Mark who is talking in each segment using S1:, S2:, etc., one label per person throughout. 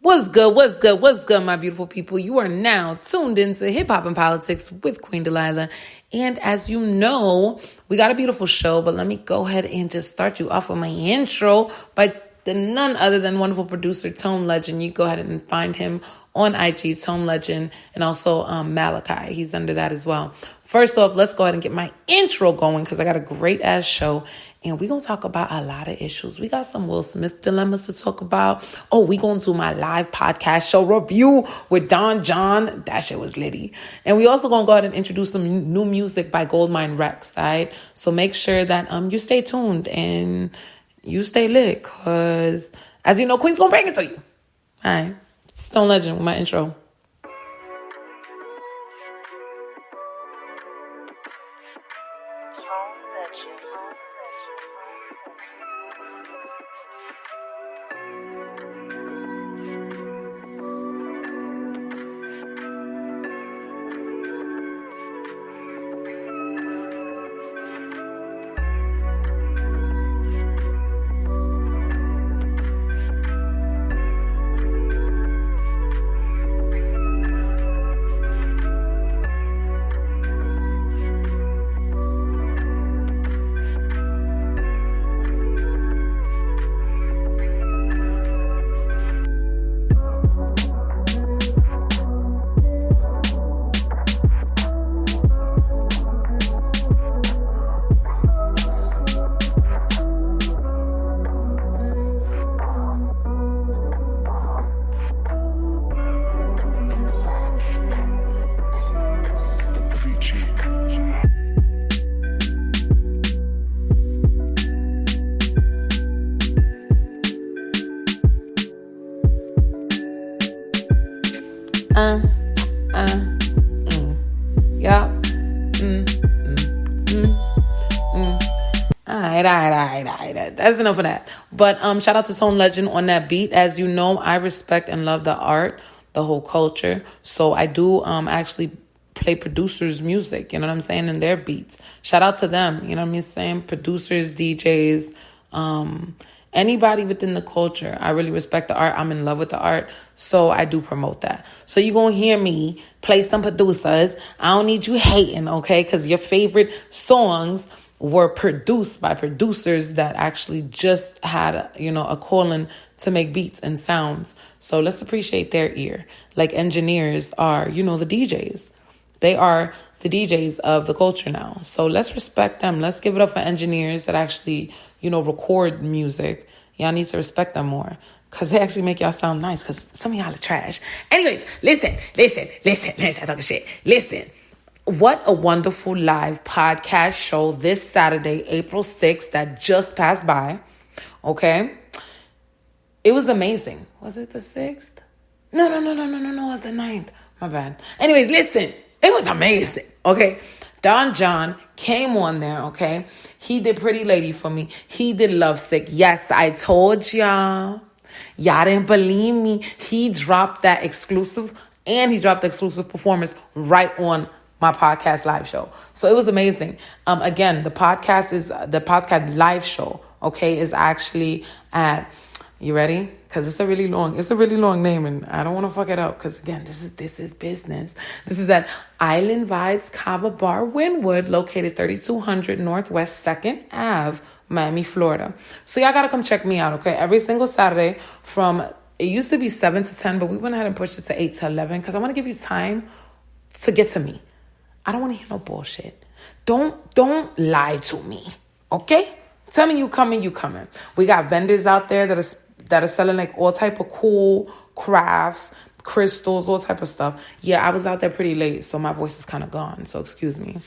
S1: What's good? What's good? What's good, my beautiful people? You are now tuned into Hip Hop and Politics with Queen Delilah. And as you know, we got a beautiful show, but let me go ahead and just start you off with my intro by none other than wonderful producer Tone Legend. You go ahead and find him on IG, Tone Legend, and also Malachi. He's under that as well. First off, let's go ahead and get my intro going because I got a great ass show. And we're going to talk about a lot of issues. We got some Will Smith dilemmas to talk about. Oh, we're going to do my live podcast show review with Don John. That shit was litty. And we also going to go ahead and introduce some new music by Goldmine Rex, all right? So make sure that you stay tuned and you stay lit because, as you know, Queen's going to bring it to you. All right. Stone Legend with my intro. Alright. That's enough of that. But shout out to Tone Legend on that beat. As you know, I respect and love the art, the whole culture. So I do actually play producers' music, you know what I'm saying, and their beats. Shout out to them, you know what I'm saying? Producers, DJs, anybody within the culture. I really respect the art. I'm in love with the art. So I do promote that. So you're going to hear me play some producers. I don't need you hating, okay? Because your favorite songs were produced by producers that actually just had, a calling to make beats and sounds. So let's appreciate their ear. Like engineers are, the DJs. They are the DJs of the culture now. So let's respect them. Let's give it up for engineers that actually, record music. Y'all need to respect them more because they actually make y'all sound nice because some of y'all are trash. Anyways, listen. I'm talking shit. Listen. What a wonderful live podcast show this Saturday, April 6th, that just passed by. Okay? It was amazing. Was it the 6th? No. It was the 9th. My bad. Anyways, listen. It was amazing. Okay? Don John came on there, okay? He did Pretty Lady for me. He did Lovesick. Yes, I told y'all. Y'all didn't believe me. He dropped that exclusive, and he dropped the exclusive performance right on my podcast live show. So it was amazing. Again, the podcast live show, okay, is actually at, you ready? Because it's a really long name and I don't want to fuck it up because again, this is business. This is at Island Vibes Cava Bar Wynwood, located 3200 Northwest 2nd Ave, Miami, Florida. So y'all got to come check me out, okay? Every single Saturday it used to be 7 to 10, but we went ahead and pushed it to 8 to 11 because I want to give you time to get to me. I don't want to hear no bullshit. Don't lie to me, okay? Tell me you coming. We got vendors out there that are selling like all type of cool crafts, crystals, all type of stuff. Yeah, I was out there pretty late, so my voice is kind of gone. So excuse me.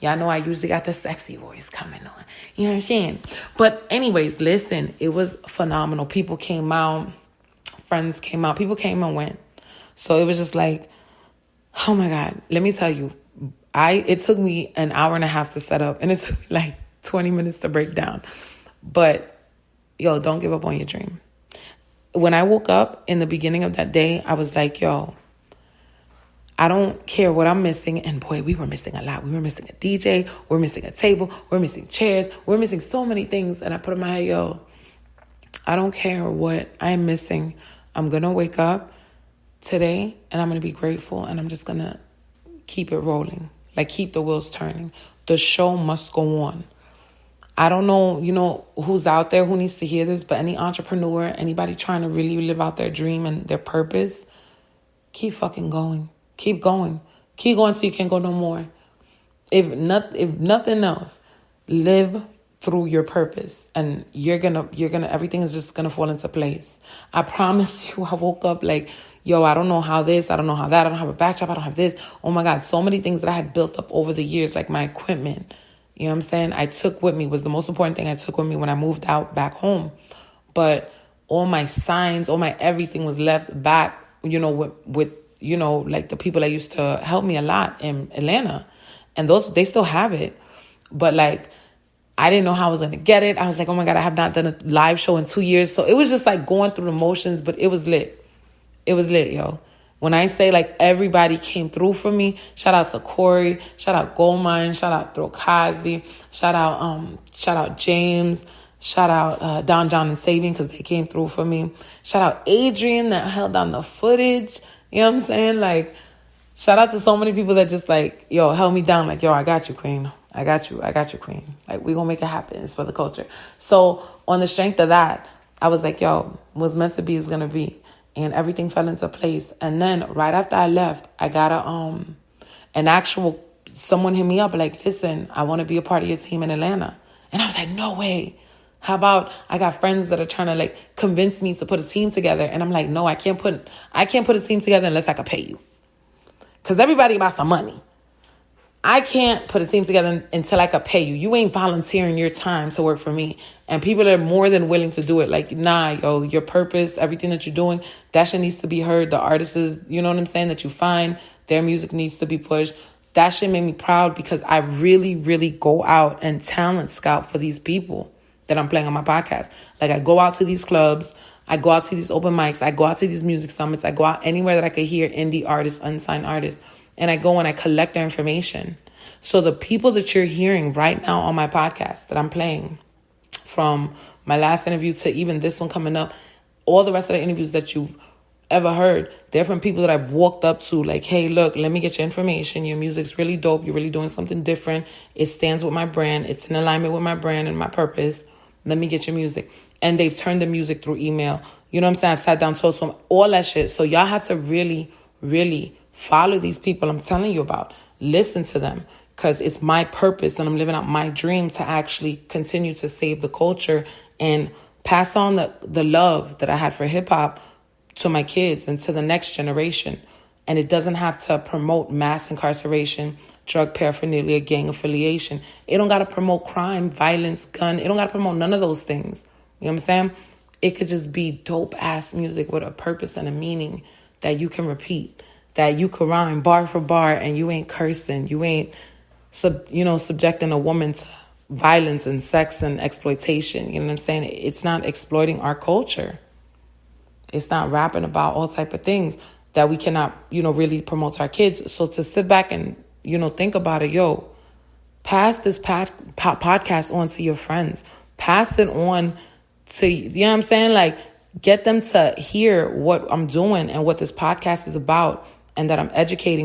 S1: Y'all know I usually got the sexy voice coming on. You know what I'm saying? But anyways, listen, it was phenomenal. People came out, friends came out, people came and went. So it was just like, oh my God, let me tell you. It took me an hour and a half to set up, and it took me like 20 minutes to break down. But, don't give up on your dream. When I woke up in the beginning of that day, I was like, I don't care what I'm missing. And boy, we were missing a lot. We were missing a DJ. We're missing a table. We're missing chairs. We're missing so many things. And I put in my head, I don't care what I'm missing. I'm going to wake up today and I'm going to be grateful, and I'm just going to keep it rolling. Like, keep the wheels turning. The show must go on. I don't know, who's out there who needs to hear this, but any entrepreneur, anybody trying to really live out their dream and their purpose, keep fucking going. Keep going. Keep going till you can't go no more. If nothing else, live through your purpose, and you're gonna everything is just gonna fall into place. I promise you. I woke up like, yo, I don't know how this, I don't know how that, I don't have a backdrop, I don't have this. Oh my God, so many things that I had built up over the years, like my equipment. You know what I'm saying? I took with me, was the most important thing I took with me when I moved out back home. But all my signs, all my everything was left back, with like the people that used to help me a lot in Atlanta. And they still have it. But like, I didn't know how I was going to get it. I was like, oh my God, I have not done a live show in 2 years. So it was just like going through the motions, but it was lit. It was lit, yo. When I say like everybody came through for me, shout out to Corey, shout out Goldmine, shout out Throw Cosby, shout out James, shout out Don John and Sabian, because they came through for me. Shout out Adrian that held down the footage. You know what I'm saying? Like, shout out to so many people that just like, yo, held me down. Like, yo, I got you, queen. I got you, queen. Like, we gonna make it happen. It's for the culture. So on the strength of that, I was like, yo, what's meant to be is gonna be. And everything fell into place. And then right after I left, I got someone hit me up like, listen, I want to be a part of your team in Atlanta. And I was like, no way. How about I got friends that are trying to like convince me to put a team together. And I'm like, no, I can't put a team together unless I can pay you. Because everybody about some money. I can't put a team together until I could pay you. You ain't volunteering your time to work for me. And people are more than willing to do it. Like, nah, yo, your purpose, everything that you're doing, that shit needs to be heard. The artists, you know what I'm saying, that you find, their music needs to be pushed. That shit made me proud, because I really, really go out and talent scout for these people that I'm playing on my podcast. Like, I go out to these clubs. I go out to these open mics. I go out to these music summits. I go out anywhere that I could hear indie artists, unsigned artists. And I go and I collect their information. So the people that you're hearing right now on my podcast that I'm playing, from my last interview to even this one coming up, all the rest of the interviews that you've ever heard, they're from people that I've walked up to like, hey, look, let me get your information. Your music's really dope. You're really doing something different. It stands with my brand. It's in alignment with my brand and my purpose. Let me get your music. And they've turned the music through email. You know what I'm saying? I've sat down, told them all that shit. So y'all have to really, really follow these people I'm telling you about. Listen to them, because it's my purpose and I'm living out my dream to actually continue to save the culture and pass on the love that I had for hip hop to my kids and to the next generation. And it doesn't have to promote mass incarceration, drug paraphernalia, gang affiliation. It don't got to promote crime, violence, gun. It don't got to promote none of those things. You know what I'm saying? It could just be dope ass music with a purpose and a meaning that you can repeat, that you could rhyme bar for bar, and you ain't cursing. You ain't, subjecting a woman to violence and sex and exploitation. You know what I'm saying? It's not exploiting our culture. It's not rapping about all type of things that we cannot, really promote to our kids. So to sit back and, think about it, yo, pass this podcast on to your friends. Pass it on to, you know what I'm saying? Like, get them to hear what I'm doing and what this podcast is about, and that I'm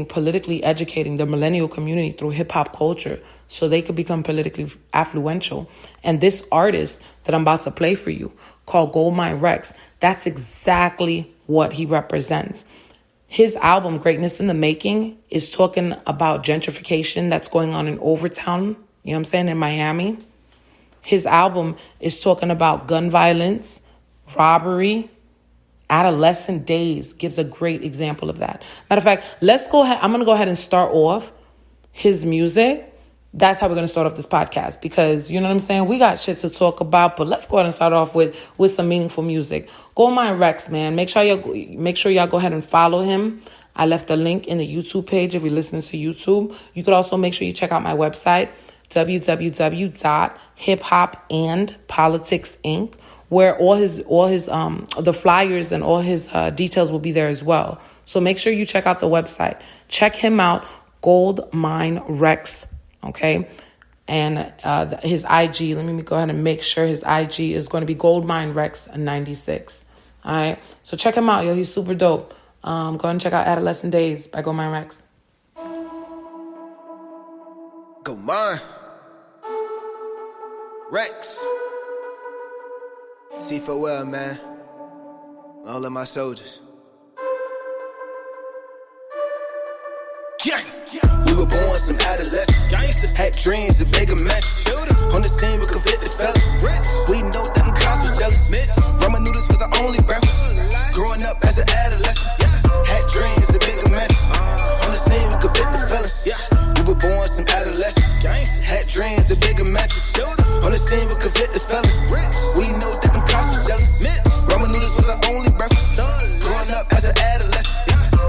S1: politically educating the millennial community through hip hop culture so they could become politically affluential. And this artist that I'm about to play for you, called Goldmine Rex, that's exactly what he represents. His album, Greatness in the Making, is talking about gentrification that's going on in Overtown, you know what I'm saying, in Miami. His album is talking about gun violence, robbery, adolescent days. Gives a great example of that. Matter of fact, I'm going to go ahead and start off his music. That's how we're going to start off this podcast, because, you know what I'm saying, we got shit to talk about, but let's go ahead and start off with some meaningful music. Goldmine Rex, man. Make sure y'all go ahead and follow him. I left a link in the YouTube page if you're listening to YouTube. You could also make sure you check out my website, www.hiphopandpoliticsinc, where all his the flyers and all his details will be there as well. So make sure you check out the website. Check him out, Goldmine Rex, okay? And his IG, let me go ahead and make sure his IG is going to be Goldmine Rex 96. All right. So check him out, yo. He's super dope. Go ahead and check out Adolescent Days by Go Mine Rex.
S2: Go mine. Rex. T for well, man. All of my soldiers. Yeah. We were born some adolescents. Had dreams of bigger mess. On the scene with convicted fellas. We know that them cops was jealous. Ramen noodles was the only breakfast. Growing up as an adolescent. Had dreams of bigger mess. On the scene with convicted fellas. We were born some adolescents. Had dreams of bigger matches. On the scene with convicted fellas. We know that them cops was jealous. Ramen noodles was the only breakfast. Growing up as an adolescent.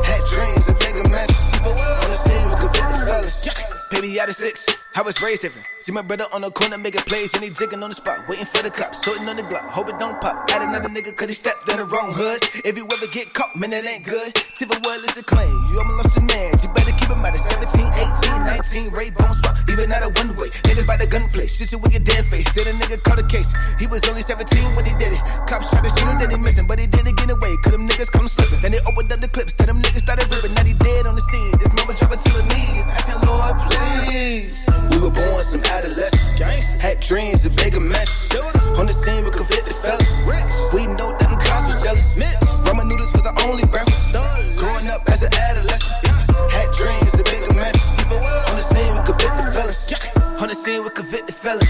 S2: Had dreams of bigger matches. On the scene with convicted fellas. Baby out of 6, I was raised different. See my brother on the corner making plays and he jigging on the spot, waiting for the cops, toting on the Glock, hope it don't pop. Add another nigga cause he stepped in the wrong hood. If you ever get caught, man, it ain't good. Tifa well is a claim, you almost lost your man. You better keep him out of 17, 18, 19, Ray Bone swap, even out of one way. Niggas by the gunplay, shoot you with your dead face. Then a nigga caught a case, he was only 17 when he did it. Cops tried to shoot him, then he missing, but he didn't get away, cause them niggas come slipping. Then they opened up the clips, then them niggas started ripping. Now he dead on the scene, this moment dropping to the knees, asking Lord please. We were born some adolescents. Had dreams of bigger mess. On the scene with convicted fellas. We know that them cops was jealous. Ramen noodles was the only breakfast. Growing up as an adolescent. Had dreams of bigger mess. On the scene with convicted fellas. On the scene with convicted fellas.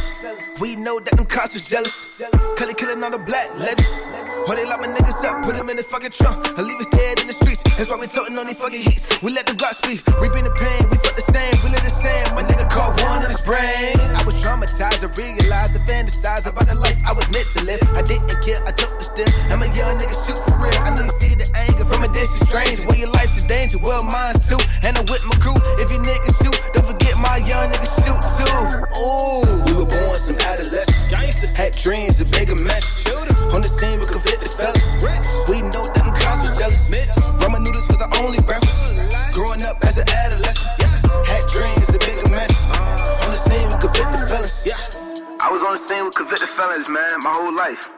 S2: We know that them cops was jealous. Cully killing all the black legends. Or they lock my niggas up, put them in the fucking trunk, and leave us dead in the streets. That's why we toting on these fucking heats. We let the Glock speak, reaping the pain. We fuck the same, we live the same. My nigga caught one in his brain. I was traumatized, I realized, I fantasized about the life I was meant to live. I didn't kill, I took the still. I'm a young nigga, shoot for real. I know you see the anger from a distance strange. Well, your life's in danger, well, mine's too. And I'm with my crew. If you niggas shoot, don't forget my young niggas shoot too. Ooh, we were born some adolescents. Had dreams of bigger mess. On the scene with convicted fellas. We know that them cops was jealous. Ramen noodles was the only breakfast. Growing up as an adolescent. Had dreams of bigger mess. On the scene with convicted fellas. I was on the scene with convicted fellas, man, my whole life.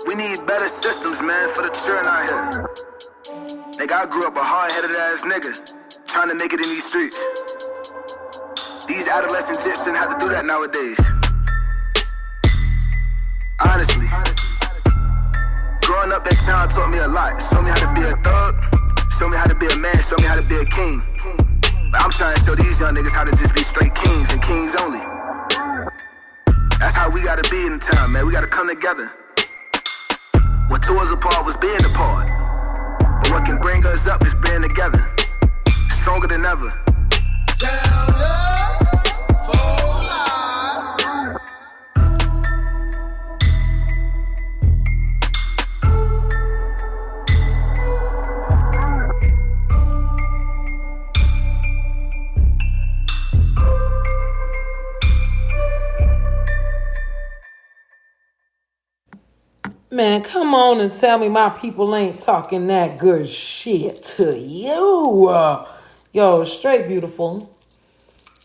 S2: We need better systems, man, for the children out here. Nigga, I grew up a hard-headed ass nigga, trying to make it in these streets. These adolescent jits shouldn't have to do that nowadays. Honestly, growing up that town taught me a lot. Showed me how to be a thug, showed me how to be a man, showed me how to be a king. But I'm trying to show these young niggas how to just be straight kings and kings only. That's how we gotta be in the town, man. We gotta come together. What tore us apart was being apart. But what can bring us up is being together. Stronger than ever. Tell us for life.
S1: Man, come on and tell me my people ain't talking that good shit to you. Yo, straight beautiful.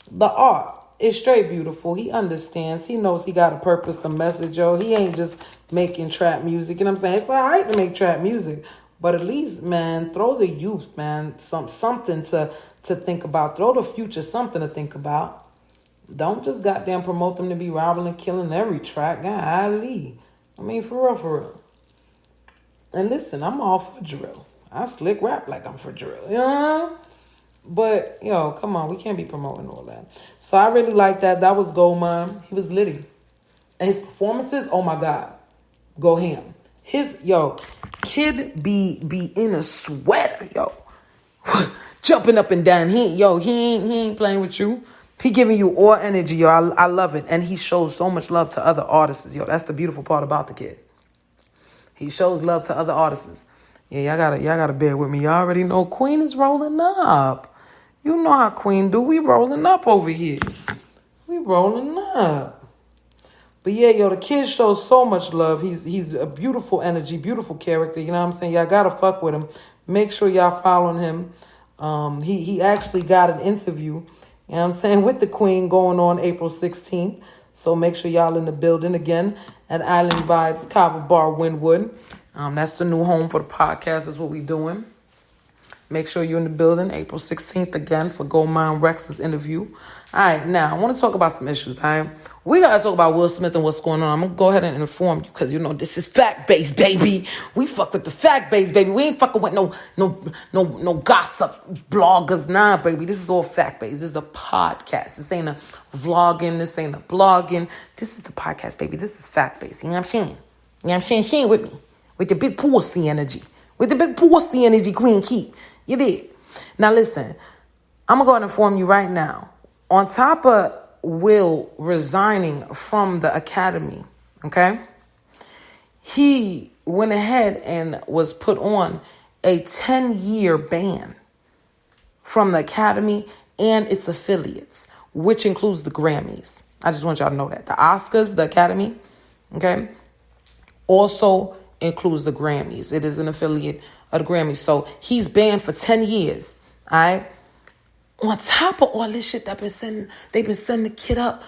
S1: The art is straight beautiful. He understands. He knows he got a purpose, a message, yo. He ain't just making trap music. And I'm saying it's all right to make trap music. But at least, man, throw the youth, man, something to think about. Throw the future something to think about. Don't just goddamn promote them to be robbing and killing every track. Golly. I mean, for real, for real. And listen, I'm all for drill. I slick rap like I'm for drill. You know? But, yo, come on. We can't be promoting all that. So I really like that. That was Gold Mine. He was litty. And his performances, oh my God. Go ham. Kid be in a sweater, yo. Jumping up and down. He ain't playing with you. He giving you all energy, yo. I love it. And he shows so much love to other artists, yo. That's the beautiful part about the kid. He shows love to other artists. Yeah, y'all gotta bear with me. Y'all already know Queen is rolling up. You know how Queen do. We rolling up over here. We rolling up. But yeah, yo, the kid shows so much love. He's a beautiful energy, beautiful character. You know what I'm saying? Y'all gotta fuck with him. Make sure y'all following him. He actually got an interview, you know what I'm saying, with the Queen going on April 16th. So make sure y'all in the building again at Island Vibes, Kava Bar, Wynwood. That's the new home for the podcast. Is what we doing. Make sure you're in the building April 16th again for Goldmine Rex's interview. All right, now I want to talk about some issues. All right, we got to talk about Will Smith and what's going on. I'm going to go ahead and inform you because, this is fact-based, baby. We fuck with the fact-based, baby. We ain't fucking with no gossip bloggers. Nah, baby. This is all fact-based. This is a podcast. This ain't a vlogging. This ain't a blogging. This is the podcast, baby. This is fact-based. You know what I'm saying? You know what I'm saying? Share with me. With your big pussy energy. With the big pussy energy, Queen Keep. You did. Now listen, I'm going to go ahead and inform you right now. On top of Will resigning from the Academy, okay, he went ahead and was put on a 10-year ban from the Academy and its affiliates, which includes the Grammys. I just want y'all to know that. The Oscars, the Academy, okay, also includes the Grammys. It is an affiliate of the Grammys. So he's banned for 10 years. All right. On top of all this shit they've been sending the kid up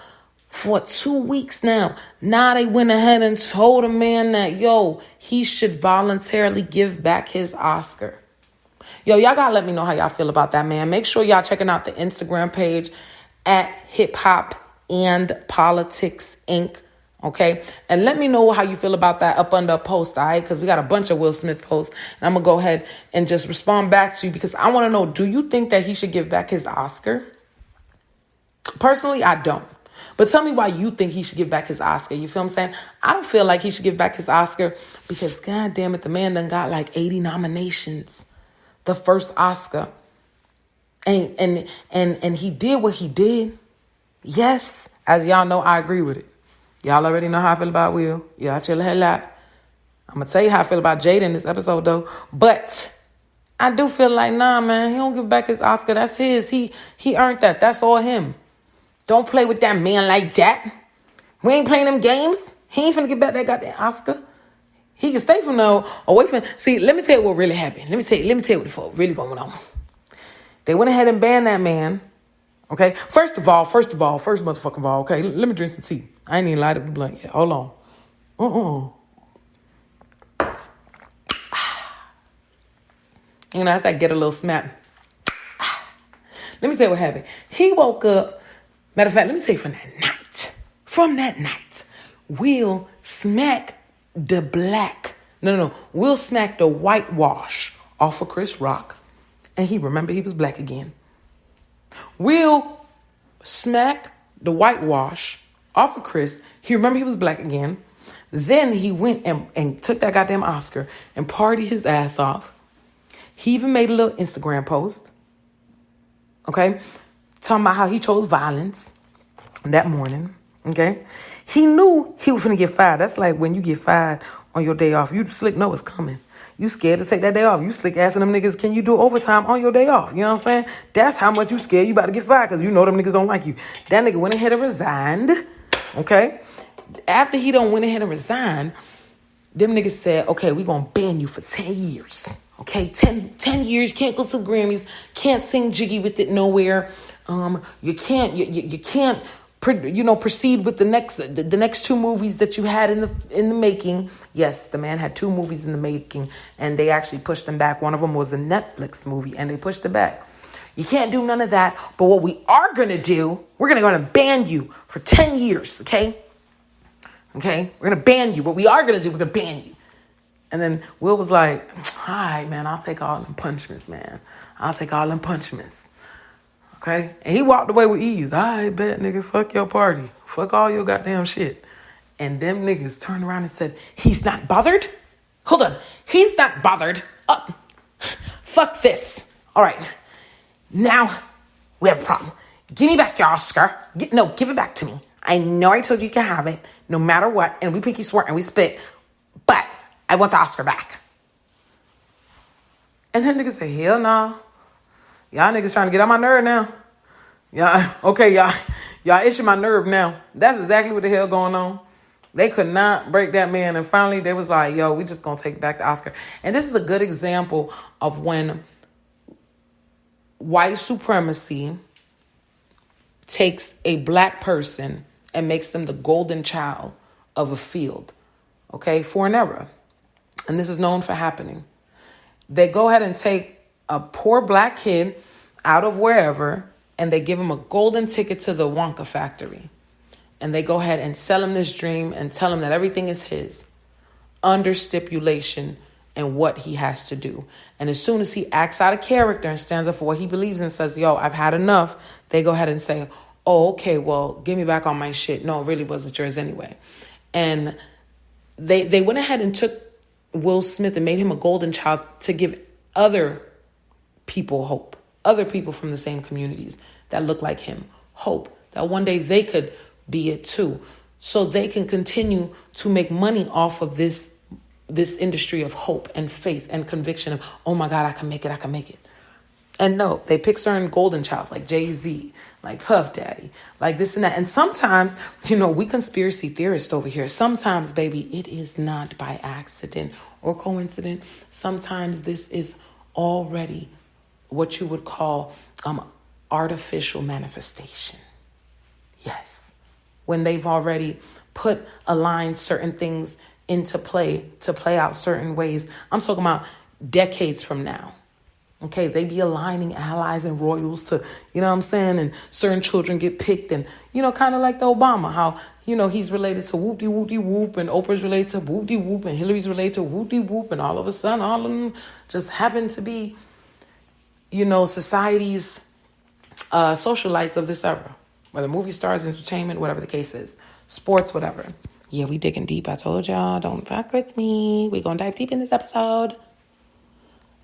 S1: for 2 weeks now. Now they went ahead and told a man that, he should voluntarily give back his Oscar. Y'all gotta let me know how y'all feel about that, man. Make sure y'all checking out the Instagram page at HipHop and Politics Inc. Okay, and let me know how you feel about that up under a post, all right? Because we got a bunch of Will Smith posts. And I'm going to go ahead and just respond back to you because I want to know, do you think that he should give back his Oscar? Personally, I don't. But tell me why you think he should give back his Oscar. You feel what I'm saying? I don't feel like he should give back his Oscar because, God damn it, the man done got like 80 nominations. The first Oscar. And he did what he did. Yes, as y'all know, I agree with it. Y'all already know how I feel about Will. Y'all chill the hell out. I'm going to tell you how I feel about Jada in this episode, though. But I do feel like, nah, man, he don't give back his Oscar. That's his. He earned that. That's all him. Don't play with that man like that. We ain't playing them games. He ain't finna get back that goddamn Oscar. He can stay from now away from... See, let me tell you what really happened. Let me tell you what the fuck really going on. They went ahead and banned that man. Okay? First motherfucking of all, okay? Let me drink some tea. I ain't even light up the blunt yet. Hold on. It's like get a little smack. Let me tell you what happened. He woke up. Matter of fact, let me tell you from that night, Will smacked the black. No. Will smacked the whitewash off of Chris Rock. And he remembered he was black again. Will smacked the whitewash off of Chris. He remembered he was black again. Then he went and took that goddamn Oscar and partied his ass off. He even made a little Instagram post. Okay? Talking about how he chose violence that morning. Okay? He knew he was going to get fired. That's like when you get fired on your day off. You slick know it's coming. You scared to take that day off. You slick asking them niggas, can you do overtime on your day off? You know what I'm saying? That's how much you scared you about to get fired because you know them niggas don't like you. That nigga went ahead and resigned. Okay? After he done went ahead and resigned, them niggas said, okay, we going to ban you for 10 years. Okay? 10 years. Can't go to the Grammys. Can't sing Jiggy with it nowhere. You can't proceed with the next two movies that you had in the making. Yes, the man had two movies in the making, and they actually pushed them back. One of them was a Netflix movie, and they pushed it back. You can't do none of that. But what we are going to do, we're going to ban you for 10 years, okay? Okay? We're going to ban you. What we are going to do, we're going to ban you. And then Will was like, all right, man, I'll take all them punishments, man. I'll take all them punishments. Okay? And he walked away with ease. All right, bet, nigga, fuck your party. Fuck all your goddamn shit. And them niggas turned around and said, he's not bothered? Hold on. He's not bothered. Fuck this. All right. Now, we have a problem. Give me back your Oscar. Give it back to me. I know I told you can have it, no matter what, and we pinky swear and we spit, but I want the Oscar back. And then niggas say, hell no. Y'all niggas trying to get on my nerve now. Y'all issue my nerve now. That's exactly what the hell going on. They could not break that man. And finally, they was like, yo, we just going to take back the Oscar. And this is a good example of when white supremacy takes a black person and makes them the golden child of a field, okay, for an era. and this is known for happening. They go ahead and take a poor black kid out of wherever, and they give him a golden ticket to the Wonka factory. And they go ahead and sell him this dream and tell him that everything is his, under stipulation and what he has to do. And as soon as he acts out of character and stands up for what he believes in and says, yo, I've had enough, they go ahead and say, oh, okay, well, give me back all my shit. No, it really wasn't yours anyway. And they went ahead and took Will Smith and made him a golden child to give other people hope, other people from the same communities that look like him hope that one day they could be it too, so they can continue to make money off of this industry of hope and faith and conviction of, oh my God, I can make it. And no, they pick certain golden childs like Jay-Z, like Puff Daddy, like this and that. And sometimes, we conspiracy theorists over here. Sometimes, baby, it is not by accident or coincidence. Sometimes this is already what you would call artificial manifestation. Yes. When they've already aligned certain things into play to play out certain ways. I'm talking about decades from now. Okay, they be aligning allies and royals to, you know what I'm saying? And certain children get picked and, kind of like the Obama, how, he's related to whoop-de-whoop-de-whoop and Oprah's related to whoop-de-whoop and Hillary's related to whoop-de-whoop and all of a sudden all of them just happen to be, society's socialites of this era. Whether movie stars, entertainment, whatever the case is. Sports, whatever. Yeah, we digging deep. I told y'all, don't fuck with me. We gonna dive deep in this episode.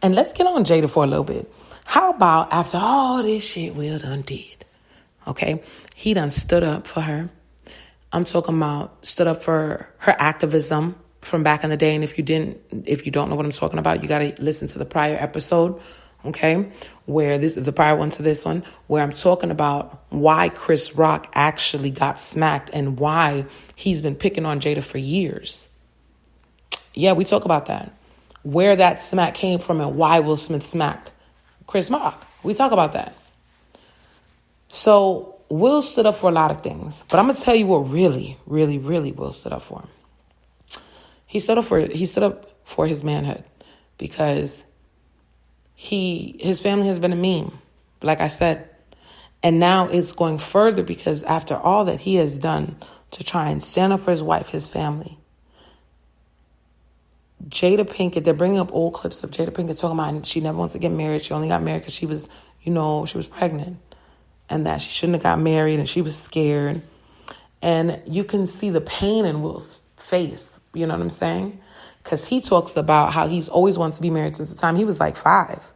S1: And let's get on Jada for a little bit. How about after all this shit Will done did, okay? He done stood up for her. I'm talking about stood up for her activism from back in the day. And if you don't know what I'm talking about, you got to listen to the prior episode, okay? Where the prior one to this one, where I'm talking about why Chris Rock actually got smacked and why he's been picking on Jada for years. Yeah, we talk about that. Where that smack came from and why Will Smith smacked Chris Rock. We talk about that. So Will stood up for a lot of things, but I'm gonna tell you what really, really, really Will stood up for. He stood up for his manhood because his family has been a meme, like I said, and now it's going further because after all that he has done to try and stand up for his wife, his family. Jada Pinkett, they're bringing up old clips of Jada Pinkett talking about she never wants to get married. She only got married because she was, she was pregnant and that she shouldn't have got married and she was scared. And you can see the pain in Will's face. You know what I'm saying? Because he talks about how he's always wanted to be married since the time he was like 5.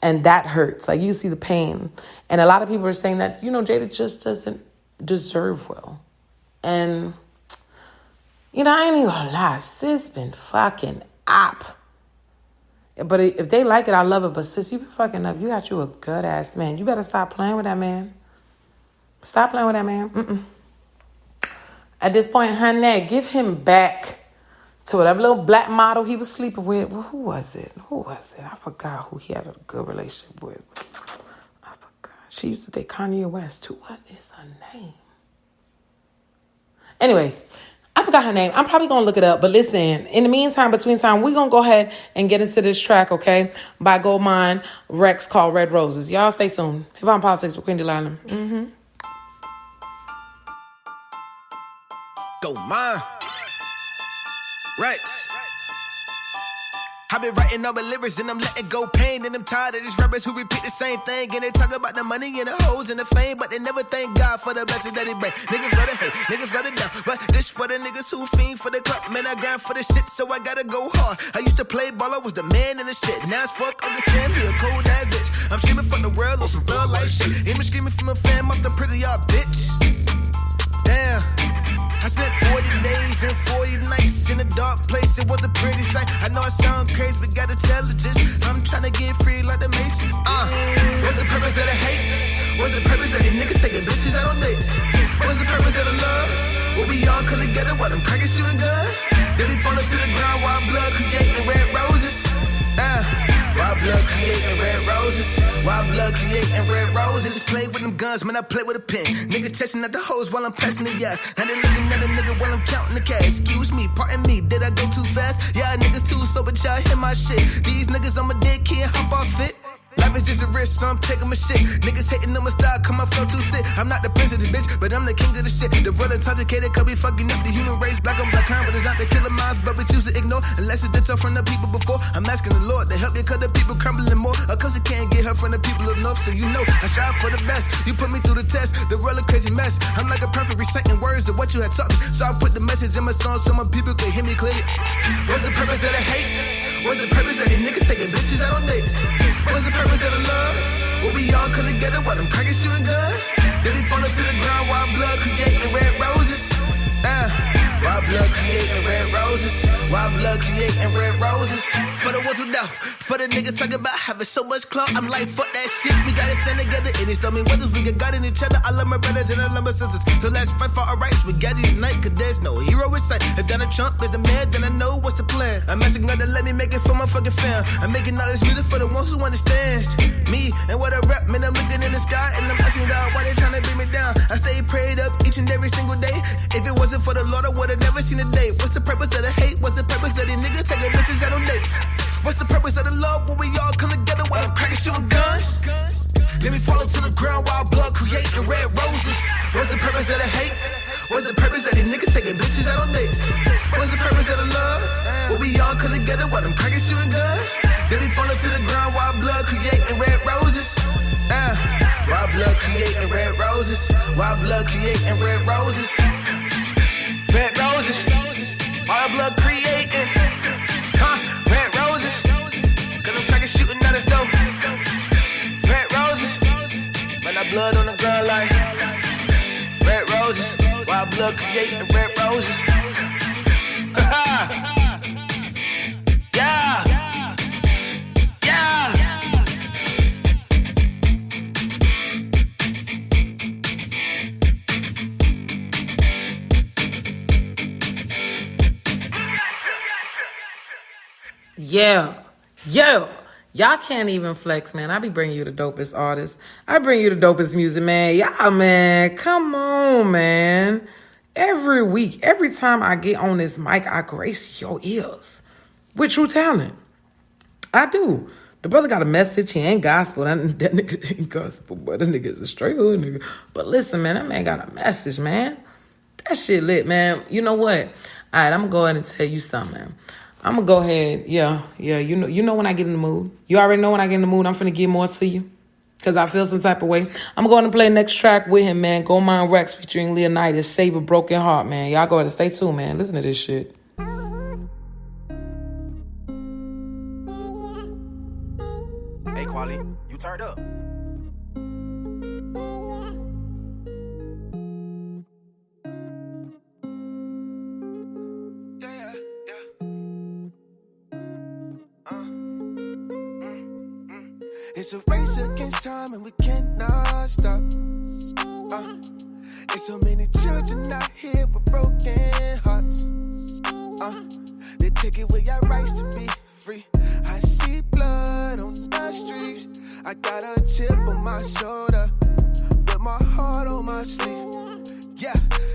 S1: And that hurts. Like you see the pain. And a lot of people are saying that, Jada just doesn't deserve Will. And I ain't even gonna lie, sis been fucking up. But if they like it, I love it. But sis, you been fucking up. You got you a good ass man. You better stop playing with that man. Stop playing with that man. At this point, honey, give him back to whatever little black model he was sleeping with. Well, who was it? I forgot who he had a good relationship with. I forgot. She used to date Kanye West too. What is her name? Anyways, I forgot her name. I'm probably going to look it up. But listen, in the meantime, between time, we're going to go ahead and get into this track, okay? By Goldmine Rex called Red Roses. Y'all stay tuned. HipHop Politics with Queen Delilah.
S2: Goldmine Rex. I've been writing all my lyrics and I'm letting go pain. And I'm tired of these rappers who repeat the same thing. And they talk about the money and the hoes and the fame, but they never thank God for the blessings that he bring. Niggas love the hate, niggas love the doubt, but this for the niggas who fiend for the club. Man, I grind for the shit, so I gotta go hard. I used to play ball, I was the man in the shit. Now it's fuck Uncle Sam, he a cold ass bitch. I'm screaming for the world on some blood like shit. Even screaming from a fam off the prison, y'all bitch. Damn. I spent 40 days and 40 nights in a dark place. It was a pretty sight. I know I sound crazy, but gotta tell it just. I'm trying to get free like the Masons. What's the purpose of the hate? What's the purpose of these niggas taking bitches out on dates? What's the purpose of the love? When we all come together while them crackers shooting guns. Then we falling to the ground while blood creating red roses. While blood creating red roses. Wild blood creating red roses. Play with them guns, man, I play with a pen. Nigga testing at the hoes while I'm passing the gas. Now they looking at a nigga while I'm counting the cash. Excuse me, pardon me, did I go too fast? Yeah, niggas too sober, y'all hear my shit. These niggas, I'm a dead kid, hop off it. Life is just a risk, so I'm taking my shit. Niggas hating on my style, come my flow too sick. I'm not the prince of the bitch, but I'm the king of the shit. The world intoxicated, could be fucking up the human race. Black on black crime, but it's out there killing minds, but we choose to ignore. Unless it's tough from the people before. I'm asking the Lord to help you, cause the people crumbling more. Or cause it can't get her from the people of North, so you know I strive for the best. You put me through the test, the world a crazy mess. I'm like a perfect reciting words of what you had taught me. So I put the message in my song so my people can hear me clearly. What's the purpose of the hate? What's the purpose of these niggas taking bitches out on dates? What's the purpose of the love? When we all come together while them crackers shooting guns. Then we fall into the ground while blood creating red roses. While blood creating red roses. While blood creating red roses. For the ones who doubt, for the niggas talking about having so much clout, I'm like, fuck that shit. We gotta stand together in these stormy weathers. We got God in each other. I love my brothers and I love my sisters. So let's fight for our rights. We gotta unite, cause there's no hero in sight. If Donald Trump is the man, then I know what's the plan. I'm asking God to let me make it for my fucking fam. I'm making all this music for the ones who understands me and what I rap, man. I'm looking in the sky and I'm asking God why they trying to bring me down. I stay prayed up each and every single day. If it wasn't for the Lord, I would've never seen a day. What's the purpose of the hate? What's the purpose of these niggas taking bitches out on dates? What's the purpose of the love when we all come together while I'm cracking shooting guns? Let me fall into the ground while blood creating red roses. What's the purpose of the hate? What's the purpose of these niggas taking bitches out on dates? What's the purpose of the love when we all come together while I'm cracking shooting guns? Let me fall into the ground while blood creating red roses. While blood creating red roses. While blood creating red roses. Red roses, all blood creating, red roses, cause I'm cracking shooting at us though. Red roses, man, I blood on the ground like red roses, while blood creating red roses. Yeah.
S1: Yeah. Y'all can't even flex, man. I be bringing you the dopest artists. I bring you the dopest music, man. Y'all, man, come on, man. Every week, every time I get on this mic, I grace your ears with true talent. I do. The brother got a message. He ain't gospel. That nigga ain't gospel, but that nigga is a straight hood nigga. But listen, man, that man got a message, man. That shit lit, man. You know what? All right, I'm going to go ahead and tell you something, man. I'm going to go ahead. Yeah. You know when I get in the mood. You already know when I get in the mood, I'm finna give more to you. Because I feel some type of way. I'm going to play next track with him, man. Go Mind Rex featuring Leonidas. Save a Broken Heart, man. Y'all go ahead and stay tuned, man. Listen to this shit.
S3: Hey, Quali, you turned up.
S2: It's a race against time and we cannot stop. There's so many children out here with broken hearts. They take away our rights to be free. I see blood on the streets. I got a chip on my shoulder with my heart on my sleeve. Yeah,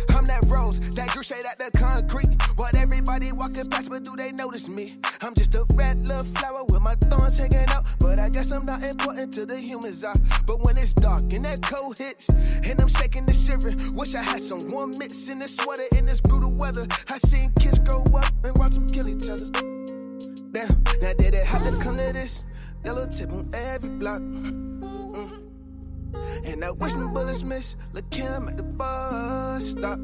S2: I'm that rose, that grew shade at the concrete. What everybody walking past, but do they notice me? I'm just a red little flower with my thorns hanging out. But I guess I'm not important to the humans eye. But when it's dark and that cold hits, and I'm shaking and shivering, wish I had some warm mitts in this sweater in this brutal weather. I seen kids grow up and watch them kill each other. Damn, now did it have to come to this? Yellow tip on every block. And I wish them bullets miss. Look him at the bus stop.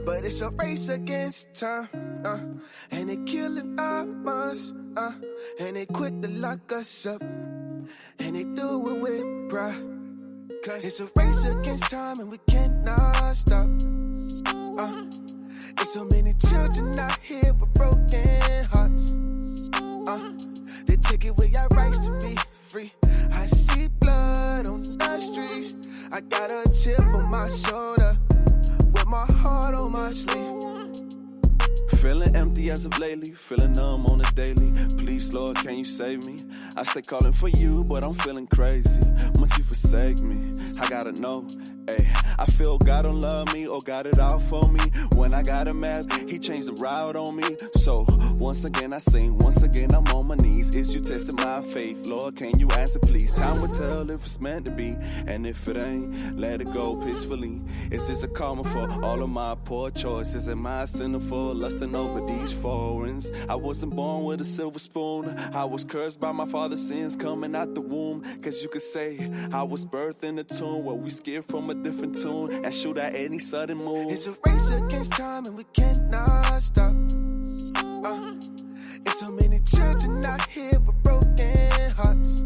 S2: But it's a race against time. And they killing us. And they quit to lock us up. And they do it with pride. Cause it's a race against time and we cannot stop. There's so many children out here with broken hearts. They take away our rights to be free. I see blood on the streets. I got a chip on my shoulder with my heart on my sleeve.
S4: Feeling empty as of lately, feeling numb on a daily. Please, Lord, can you save me? I stay calling for you, but I'm feeling crazy. Must you forsake me? I gotta know. Ay, I feel God don't love me or got it all for me. When I got him mad, he changed the route on me. So once again I sing, once again I'm on my knees. Is you testing my faith? Lord, can you answer please? Time will tell if it's meant to be, and if it ain't, let it go peacefully. Is this a karma for all of my poor choices? Am I a sinner for lusting over these foreigns? I wasn't born with a silver spoon. I was cursed by my father's sins coming out the womb. Cause you could say I was birthed in a tomb where we skip from a different tune and shoot at any sudden move.
S2: It's a race against time and we cannot stop. It's so many children out here with broken hearts.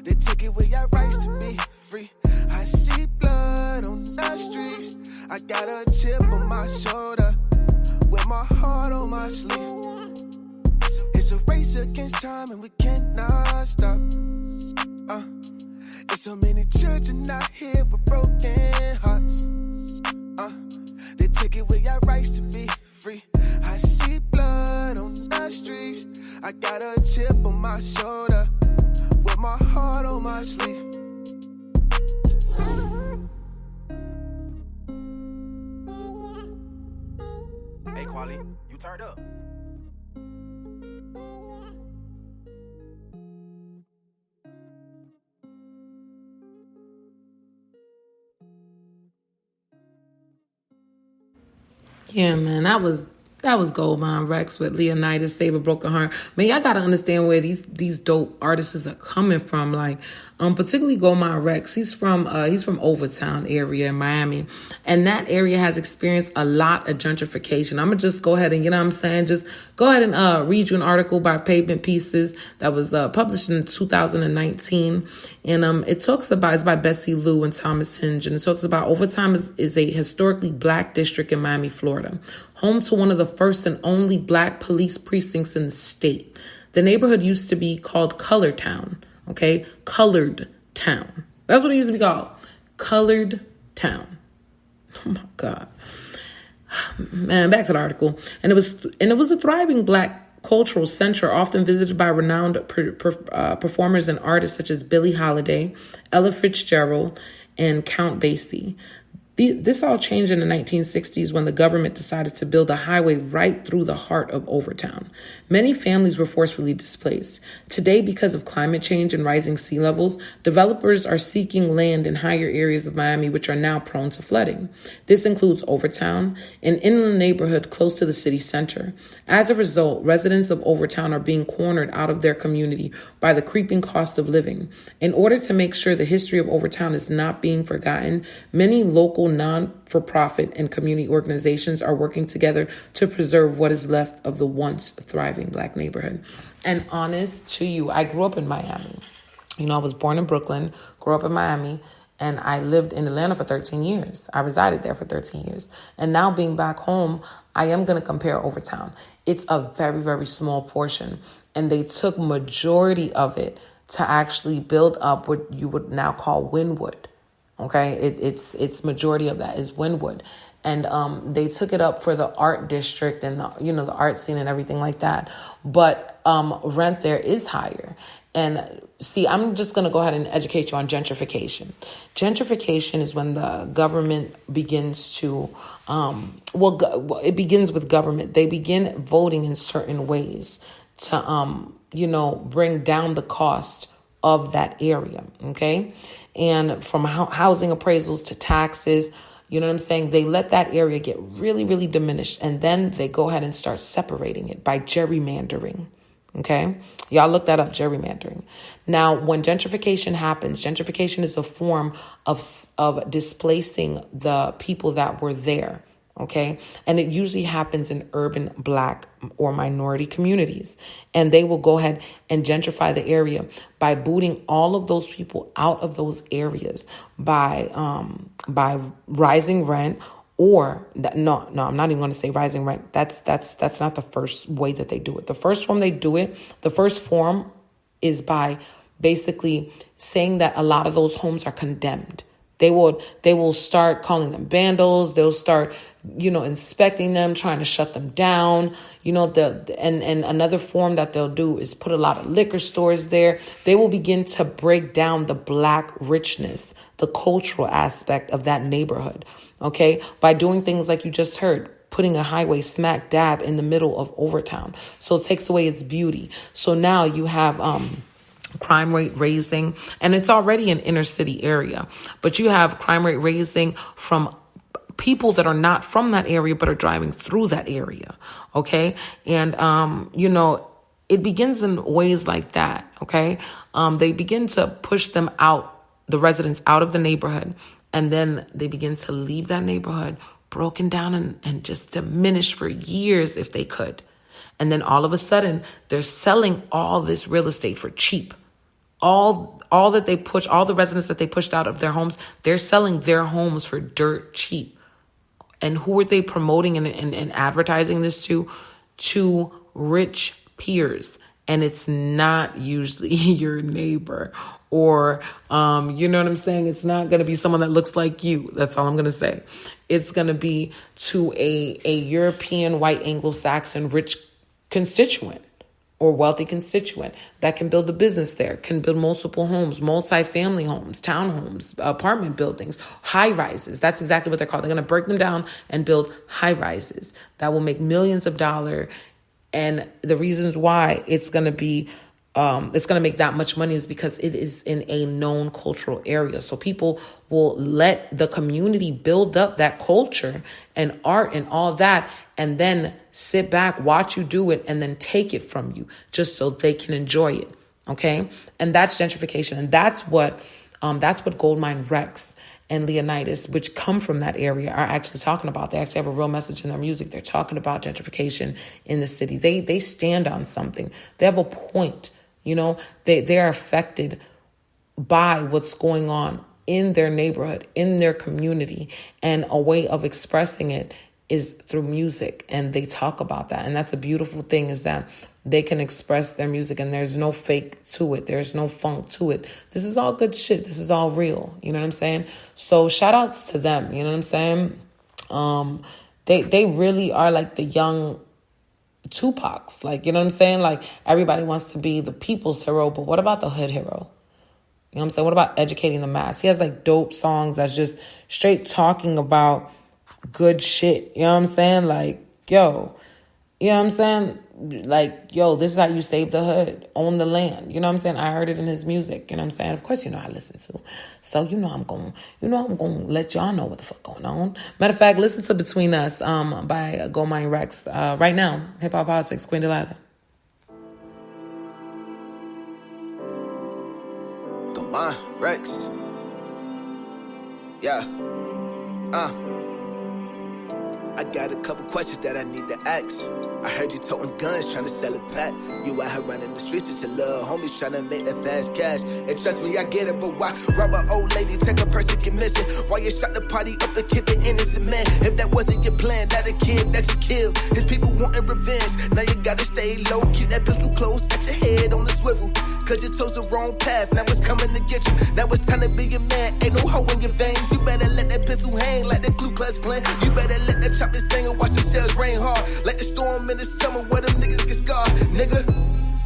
S2: They take away our rights to be free. I see blood on the streets. I got a chip on my shoulder with my heart on my sleeve. It's a race against time and we cannot stop. There's so many children out here with broken hearts. They take away our rights to be free. I see blood on the streets. I got a chip on my shoulder with my heart on my sleeve.
S3: Hey, Quali, you turned up.
S1: Yeah, man, that was Gold Mine Rex with Leonidas, Save a Broken Heart. Man, y'all gotta understand where these dope artists are coming from. Like, particularly Gold Mine Rex. He's from Overtown area in Miami. And that area has experienced a lot of gentrification. I'm gonna just go ahead and, you know what I'm saying, just go ahead and read you an article by Pavement Pieces that was published in 2019. And it talks about, it's by Bessie Lou and Thomas Hinge. And it talks about Overtown is a historically black district in Miami, Florida, home to one of the first and only black police precincts in the state. The neighborhood used to be called Colored Town, okay? Colored Town. That's what it used to be called. Colored Town. Oh my God. Man, back to the article. And it was a thriving black cultural center, often visited by renowned performers and artists such as Billie Holiday, Ella Fitzgerald, and Count Basie. This all changed in the 1960s when the government decided to build a highway right through the heart of Overtown. Many families were forcefully displaced. Today, because of climate change and rising sea levels, developers are seeking land in higher areas of Miami, which are now prone to flooding. This includes Overtown, an inland neighborhood close to the city center. As a result, residents of Overtown are being cornered out of their community by the creeping cost of living. In order to make sure the history of Overtown is not being forgotten, many local non-for-profit and community organizations are working together to preserve what is left of the once thriving black neighborhood. And honest to you, I grew up in Miami. You know, I was born in Brooklyn, grew up in Miami, and I lived in Atlanta for 13 years. I resided there for 13 years. And now being back home, I am going to compare Overtown. It's a very, very small portion. And they took majority of it to actually build up what you would now call Wynwood. Okay, it's majority of that is Wynwood, and they took it up for the art district and the art scene and everything like that. But rent there is higher. And see, I'm just gonna go ahead and educate you on gentrification. Gentrification is when the government begins to it begins with government. They begin voting in certain ways to bring down the cost of that area. Okay. And from housing appraisals to taxes, you know what I'm saying? They let that area get really, really diminished. And then they go ahead and start separating it by gerrymandering. Okay? Y'all look that up, gerrymandering. Now, when gentrification happens, gentrification is a form of displacing the people that were there. Okay. And it usually happens in urban black or minority communities. And they will go ahead and gentrify the area by booting all of those people out of those areas by rising rent or no, I'm not even going to say rising rent. That's not the first way that they do it. The first form they do it, the first form is by basically saying that a lot of those homes are condemned. They will start calling them vandals. They'll start, inspecting them, trying to shut them down. And another form that they'll do is put a lot of liquor stores there. They will begin to break down the Black richness, the cultural aspect of that neighborhood. Okay, by doing things like you just heard, putting a highway smack dab in the middle of Overtown. So it takes away its beauty. So now you have crime rate raising, and it's already an inner city area, but you have crime rate raising from people that are not from that area but are driving through that area. Okay, and it begins in ways like that. Okay, they begin to push them out, the residents out of the neighborhood, and then they begin to leave that neighborhood broken down and just diminished for years if they could. And then all of a sudden, they're selling all this real estate for cheap. All that they push, all the residents that they pushed out of their homes, they're selling their homes for dirt cheap. And who are they promoting and advertising this to? To rich peers. And it's not usually your neighbor or, you know what I'm saying? It's not going to be someone that looks like you. That's all I'm going to say. It's going to be to a European, white, Anglo-Saxon, rich constituent or wealthy constituent that can build a business there, can build multiple homes, multi-family homes, townhomes, apartment buildings, high rises. That's exactly what they're called. They're going to break them down and build high rises that will make millions of dollars. And the reasons why it's going to be, it's going to make that much money is because it is in a known cultural area. So people will let the community build up that culture and art and all that, and then sit back, watch you do it, and then take it from you just so they can enjoy it. Okay. And that's gentrification. And that's what Goldmine Rex and Leonidas, which come from that area, are actually talking about. They actually have a real message in their music. They're talking about gentrification in the city. They stand on something. They have a point. They are affected by what's going on in their neighborhood, in their community, and a way of expressing it is through music, and they talk about that. And that's a beautiful thing, is that they can express their music and there's no fake to it. There's no funk to it. This is all good shit. This is all real. You know what I'm saying? So shout outs to them. You know what I'm saying? They really are like the young Tupacs. Like, you know what I'm saying? Like, everybody wants to be the people's hero, but what about the hood hero? You know what I'm saying? What about educating the mass? He has like dope songs that's just straight talking about good shit. You know what I'm saying? Like, yo, you know what I'm saying? Like, yo, this is how you save the hood, own the land. You know what I'm saying? I heard it in his music. You know what I'm saying? Of course, I listen to. So, I'm going to let y'all know what the fuck going on. Matter of fact, listen to Between Us by Goldmine Rex right now. Hip Hop Politics, Queen Delilah.
S2: Goldmine Rex. Yeah. I got a couple questions that I need to ask. I heard you toting guns, trying to sell a pack. You out here running the streets with your little homies, trying to make that fast cash. And trust me, I get it, but why rob an old lady, take a person, get missing? Why you shot the party up to kill the innocent man? If that wasn't your plan, that a kid that you killed. His people wanting revenge. Now you gotta stay low, keep that pistol close, got your head on the swivel. Cause you chose the wrong path, now it's coming to get you. Now it's time to be a man, ain't no hoe in your veins. You better let that pistol hang like the Ku Klux Klan. You better let that chopper sing and watch them shells rain hard. Like the storm in the summer where them niggas get scarred. Nigga,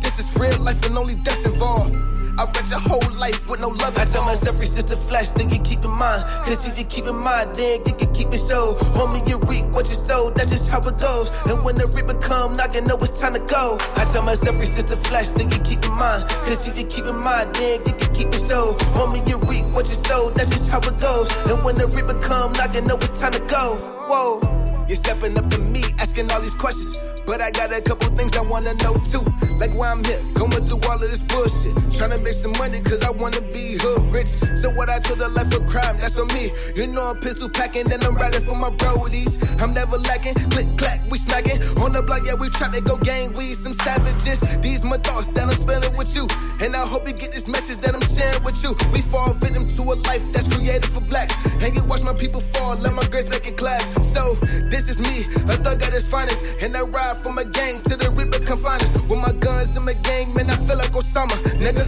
S2: this is real life and only death's involved. I read your whole life with no love. I tell myself resist the flash, then you keep in mind. Cause if you keep in mind, then you can keep it so. Homie, you reap what you sow, that's just how it goes. And when the reaper come knocking, know it's time to go. I tell myself resist the flash, then you keep in mind. Cause if you keep in mind, then you can keep it so. Homie, you reap what you sow, that's just how it goes. And when the reaper come knocking, know it's time to go. Whoa, you're stepping up to me, asking all these questions. But I got a couple things I wanna know too. Like why I'm here, going through all of this bullshit. Tryna make some money cause I wanna be hood rich. So what I chose a life of crime, that's on me. You know I'm pistol packing and I'm riding for my brodies. I'm never lacking, click clack, we snacking. On the block, yeah, we try to go gang, we some savages. These my thoughts that I'm spilling with you. And I hope you get this message that I'm sharing with you. We fall victim to a life that's created for blacks. And you watch my people fall, let my grace make it class. So this is me, a thug at his finest. And I ride from my gang to the river confiners. With my guns in my gang, man, I feel like Osama, nigga.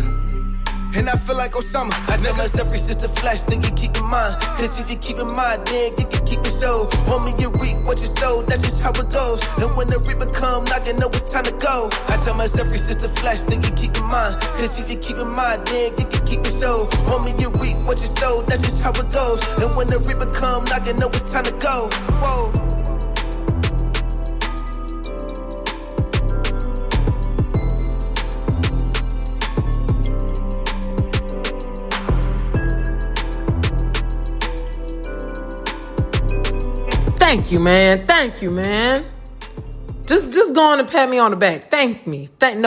S2: and I feel like Osama. I tell myself resist the flash, nigga, keep in mind. Cause if you keep in mind, then you can keep it so. Homie, you reap what you sow, that's just how it goes. And when the reaper come knocking, know it's time to go. I tell myself resist the flash, nigga, keep in mind. Cause if you keep in mind, then you can keep it so. Homie, you reap what you sow, that's just how it goes. And when the reaper come knocking, know it's time to go. Whoa.
S1: Thank you, man. Thank you, man. Just go on and pat me on the back. Thank me. Thank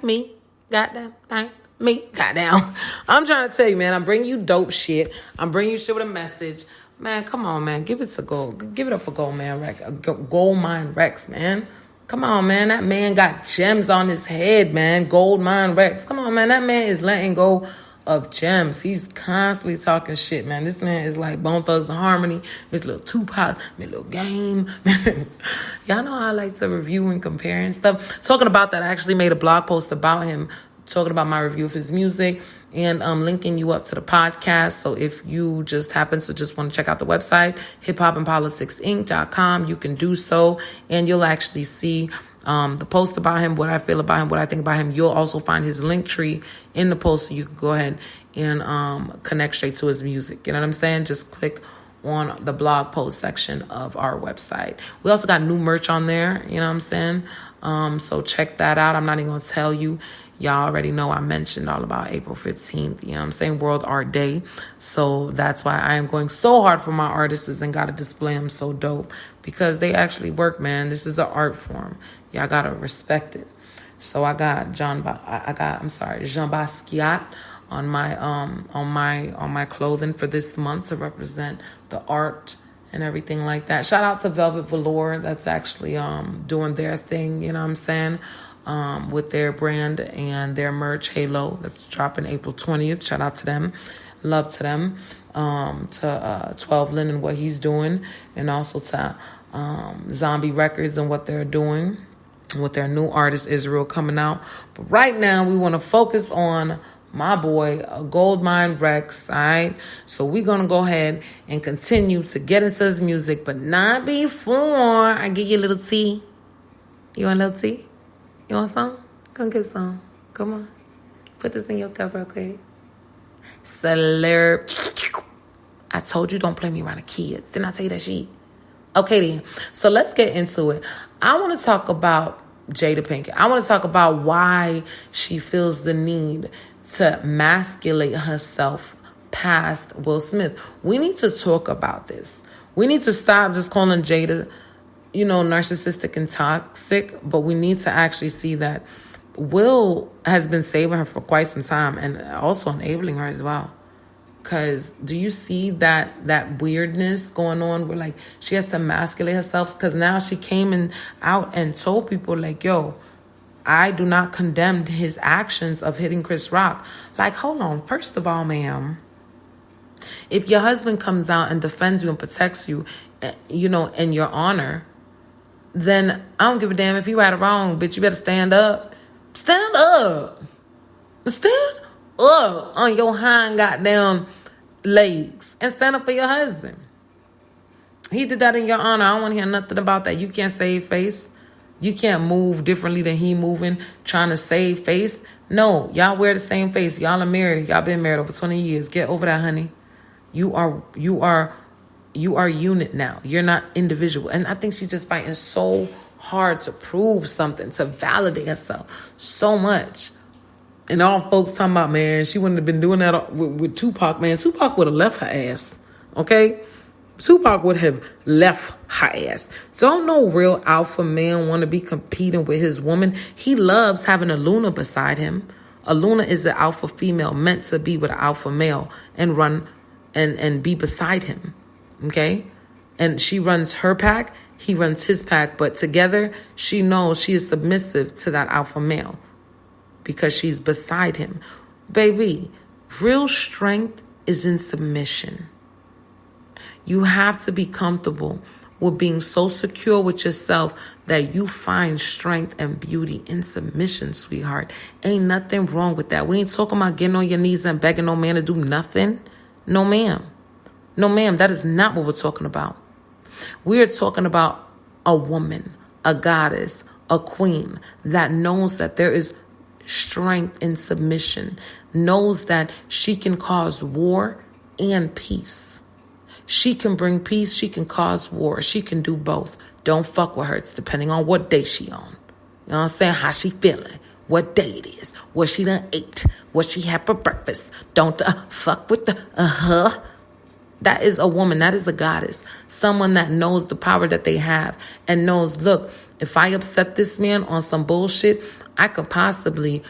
S1: me. Goddamn. Thank me. Goddamn. I'm trying to tell you, man. I'm bringing you dope shit. I'm bringing you shit with a message. Man, come on, man. Give it to Gold. Give it up for Goldman Rex. Gold Mine Rex, man. Come on, man. That man got gems on his head, man. Gold Mine Rex. Come on, man. That man is letting go of gems. He's constantly talking shit, man. This man is like Bone Thugs and Harmony, Miss Little Tupac, Miss Little Game. Y'all know how I like to review and compare and stuff. Talking about that, I actually made a blog post about him, talking about my review of his music, and linking you up to the podcast. So if you just happen to just want to check out the website, hiphopandpoliticsinc.com, you can do so, and you'll actually see the post about him, what I feel about him, what I think about him. You'll also find his link tree in the post, so you can go ahead and connect straight to his music. You know what I'm saying? Just click on the blog post section of our website. We also got new merch on there. You know what I'm saying? So check that out. I'm not even going to tell you. Y'all already know I mentioned all about April 15th, you know what I'm saying, World Art Day. So that's why I am going so hard for my artists and got to display them so dope, because they actually work, man. This is an art form. Y'all got to respect it. So I got Jean Basquiat on my clothing for this month to represent the art and everything like that. Shout out to Velvet Velour, that's actually doing their thing, you know what I'm saying? With their brand and their merch, Halo, that's dropping April 20th. Shout out to them. Love to them. To 12 Lin and what he's doing. And also to Zombie Records and what they're doing with their new artist, Israel, coming out. But right now, we want to focus on my boy, Gold Mine Rex, all right? So we're going to go ahead and continue to get into his music, but not before I give you a little tea. You want a little tea? You want some? Come get some. Come on. Put this in your cup real quick. Slurp. I told you don't play me around the kids. Didn't I tell you that shit? Okay then. So let's get into it. I want to talk about Jada Pinkett. I want to talk about why she feels the need to masculate herself past Will Smith. We need to talk about this. We need to stop just calling Jada, narcissistic and toxic, but we need to actually see that Will has been saving her for quite some time and also enabling her as well. Because do you see that weirdness going on where, like, she has to emasculate herself? Because now she came out and told people, like, yo, I do not condemn his actions of hitting Chris Rock. Like, hold on. First of all, ma'am, if your husband comes out and defends you and protects you, in your honor, then I don't give a damn if you right or wrong, bitch. You better stand up. Stand up. Stand up on your hind goddamn legs and stand up for your husband. He did that in your honor. I don't want to hear nothing about that. You can't save face. You can't move differently than he moving, trying to save face. No, y'all wear the same face. Y'all are married. Y'all been married over 20 years. Get over that, honey. You are unit now. You're not individual. And I think she's just fighting so hard to prove something, to validate herself so much. And all folks talking about, man, she wouldn't have been doing that with Tupac, man. Tupac would have left her ass, okay? Tupac would have left her ass. Don't no real alpha man want to be competing with his woman. He loves having a Luna beside him. A Luna is an alpha female meant to be with an alpha male and run and be beside him, okay? And she runs her pack, he runs his pack, but together she knows she is submissive to that alpha male because she's beside him. Baby, real strength is in submission. You have to be comfortable with being so secure with yourself that you find strength and beauty in submission, sweetheart. Ain't nothing wrong with that. We ain't talking about getting on your knees and begging no man to do nothing. No, ma'am. No, ma'am. That is not what we're talking about. We are talking about a woman, a goddess, a queen that knows that there is strength in submission, knows that she can cause war and peace. She can bring peace, she can cause war, she can do both. Don't fuck with her. It's depending on what day she on. You know what I'm saying? How she feeling, what day it is, what she done ate, what she had for breakfast. Don't fuck with the That is a woman, that is a goddess. Someone that knows the power that they have and knows, look, if I upset this man on some bullshit, I could possibly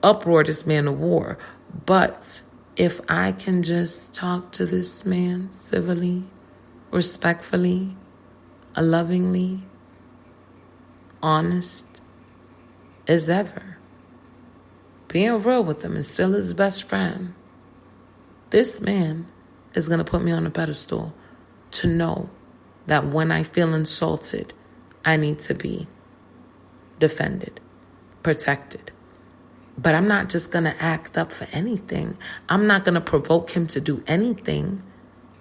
S1: uproar this man to war. But if I can just talk to this man civilly, respectfully, lovingly, honest as ever, being real with him and still his best friend, this man is going to put me on a pedestal to know that when I feel insulted, I need to be defended, protected. But I'm not just going to act up for anything. I'm not going to provoke him to do anything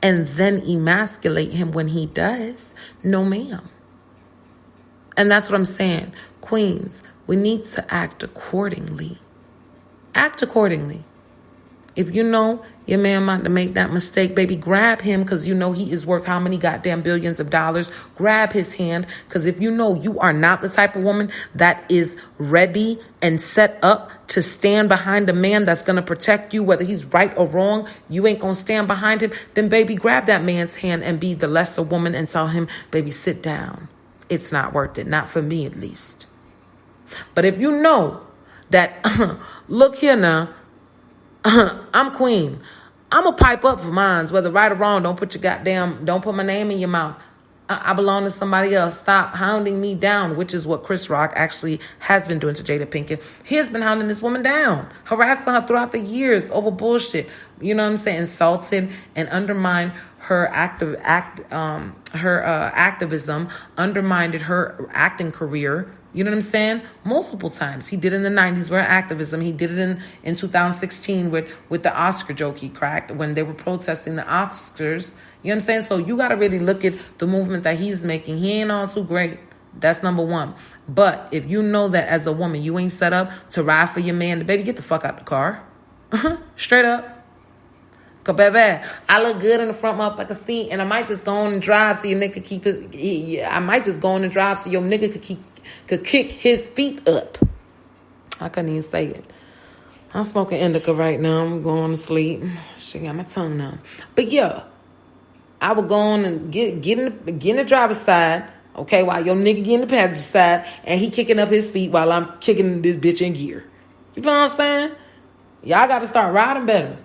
S1: and then emasculate him when he does. No, ma'am. And that's what I'm saying. Queens, we need to act accordingly. Act accordingly. If you know your man about to make that mistake, baby, grab him because you know he is worth how many goddamn billions of dollars. Grab his hand because if you know you are not the type of woman that is ready and set up to stand behind a man that's going to protect you, whether he's right or wrong, you ain't going to stand behind him, then baby, grab that man's hand and be the lesser woman and tell him, baby, sit down. It's not worth it. Not for me, at least. But if you know that, look here now, I'm queen. I'm going to pipe up for mines, whether right or wrong. Don't put my name in your mouth. I belong to somebody else. Stop hounding me down, which is what Chris Rock actually has been doing to Jada Pinkett. He has been hounding this woman down, harassing her throughout the years over bullshit. You know what I'm saying? Insulted and undermined her activism, undermined her acting career. You know what I'm saying? Multiple times. He did it in the 90s with activism. He did it in 2016 with the Oscar joke he cracked when they were protesting the Oscars. You know what I'm saying? So you got to really look at the movement that he's making. He ain't all too great. That's number one. But if you know that as a woman, you ain't set up to ride for your man, baby, get the fuck out the car. Straight up. Cause baby, I look good in the front motherfucker seat, and I might just go on and drive so your nigga keep his. I might just go on and drive so your nigga could kick his feet up. I couldn't even say it. I'm smoking indica right now. I'm going to sleep. She got my tongue numb. But yeah, I would go on and get in the driver's side, okay, while your nigga get in the passenger side, and he kicking up his feet while I'm kicking this bitch in gear. You feel what I'm saying? Y'all got to start riding better.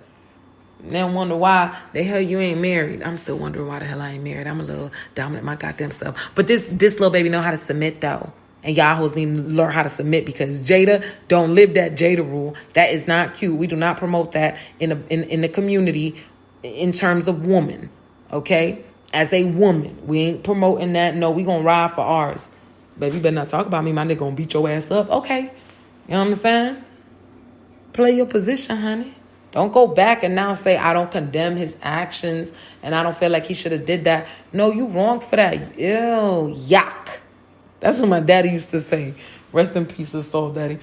S1: Then wonder why the hell you ain't married. I'm still wondering why the hell I ain't married. I'm a little dominant my goddamn self. But this little baby know how to submit though. And y'all hoes need to learn how to submit because Jada don't live that Jada rule. That is not cute. We do not promote that in the community in terms of woman. Okay? As a woman. We ain't promoting that. No, we gonna ride for ours. Baby, you better not talk about me. My nigga gonna beat your ass up. Okay. You know what I'm saying? Play your position, honey. Don't go back and now say, I don't condemn his actions and I don't feel like he should have did that. No, you wrong for that. Ew, yuck. That's what my daddy used to say. Rest in peace, his soul daddy.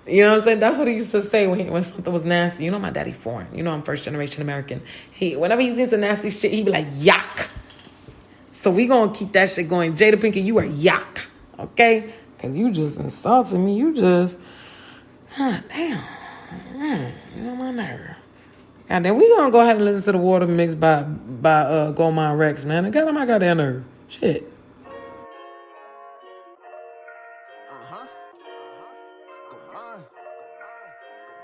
S1: You know what I'm saying? That's what he used to say when something was nasty. You know my daddy foreign. You know I'm first generation American. Whenever he's into nasty shit, he be like, yuck. So we gonna keep that shit going. Jada Pinkett, you are yuck. Okay? Because you just insulted me. You just, God damn. You know my nerve. And then we gonna go ahead and listen to the Water Mix by Goldmine Rex, man. I got that nerve. Shit.
S2: Goldmine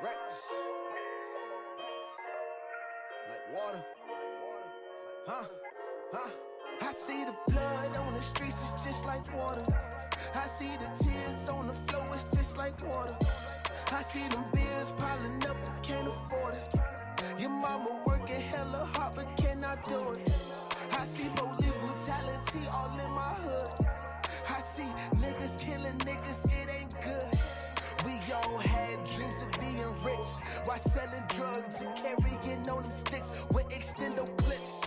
S2: Rex. Like water. I see the blood on the streets, it's just like water. I see the tears on the floor, it's just like water. I see them bills piling up, I can't afford it. Your mama working hella hard, but cannot do it. I see police brutality all see niggas killing niggas, it ain't good. We all had dreams of being rich while selling drugs and carrying on them sticks with extendo clips.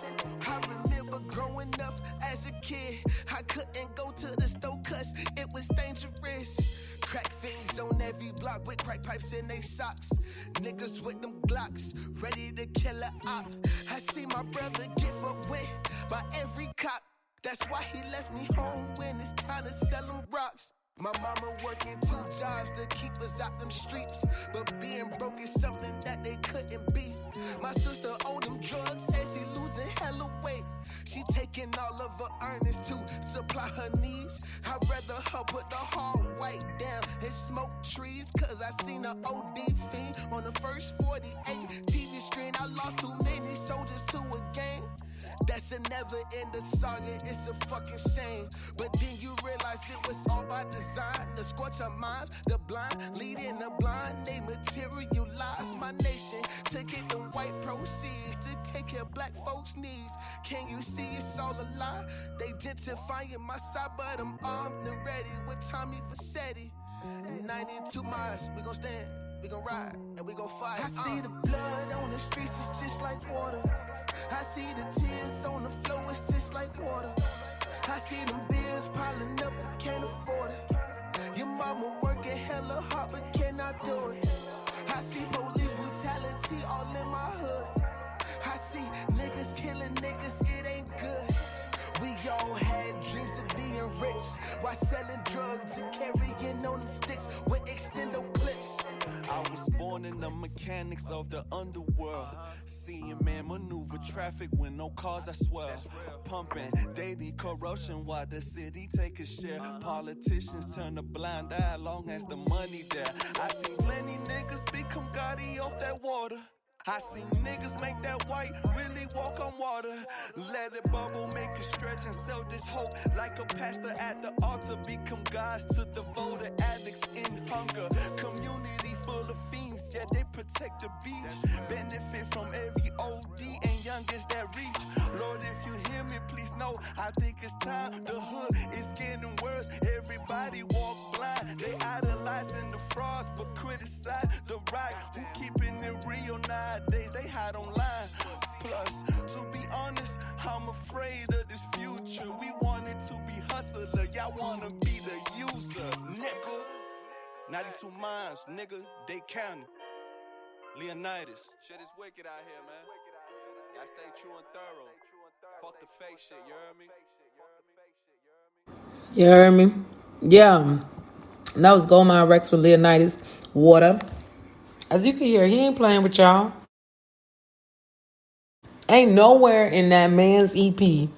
S2: I remember growing up as a kid, I couldn't go to the store cause it was dangerous. Crack fiends on every block with crack pipes in they socks. Niggas with them Glocks, ready to kill a op. I see my brother get fucked with by every cop. That's why he left me home when it's time to sell them rocks. My mama working 2 jobs to keep us out them streets, but being broke is something that they couldn't be. My sister owned them drugs, says she losing hella weight. She taking all of her earnings to supply her needs. I'd rather her put the hard white down and smoke trees, cause I seen an OD fiend on the first 48 TV screen. I lost too many soldiers to a gang. That's a never-ending saga, it's a fucking shame. But then you realize it was all by design. To scorch our minds, the blind leading the blind. They materialize my nation to get them white proceeds, to take care of black folks' needs. Can you see it's all a lie? They gentrifying my side, but I'm armed and ready with Tommy Vassetti. 92 miles, we gon' stand, we gon' ride, and we gon' fight. I see the blood on the streets, it's just like water. I see the tears on the floor, it's just like water. I see them bills piling up, I can't afford it. Your mama working hella hard, but cannot do it. I see police brutality all in my hood. I see niggas killing niggas, it ain't good. We all had dreams of being rich while selling drugs and carrying on them sticks with extendo clips.
S4: I was born in the mechanics of the underworld. Seeing man maneuver traffic with no cars, I swear. Pumping daily corruption while the city take a share. Politicians turn a blind eye long as the money there. I seen plenty niggas become gaudy off that water. I seen niggas make that white really walk on water. Let it bubble, make it stretch and sell this hope. Like a pastor at the altar, become gods to devoted addicts in hunger. Community full of fiends, yeah, they protect the beach. Benefit from every OD and youngest that reach. Lord, if you hear me, please know, I think it's time. The hood is getting worse, everybody walk blind. They idolizing the frauds, but criticize the right. Who keeping it real nowadays, they hide online. Plus, to be honest, I'm afraid of this future. We want it to be hustler, y'all wanna be the user, nigga. 92 miles, nigga, they county. Leonidas. Shit is wicked out here, man. Y'all stay true and thorough. Fuck the fake shit, you heard me?
S1: You heard me? Yeah. That was Goldmine Rex with Leonidas. Water. As you can hear, he ain't playing with y'all. Ain't nowhere in that man's EP,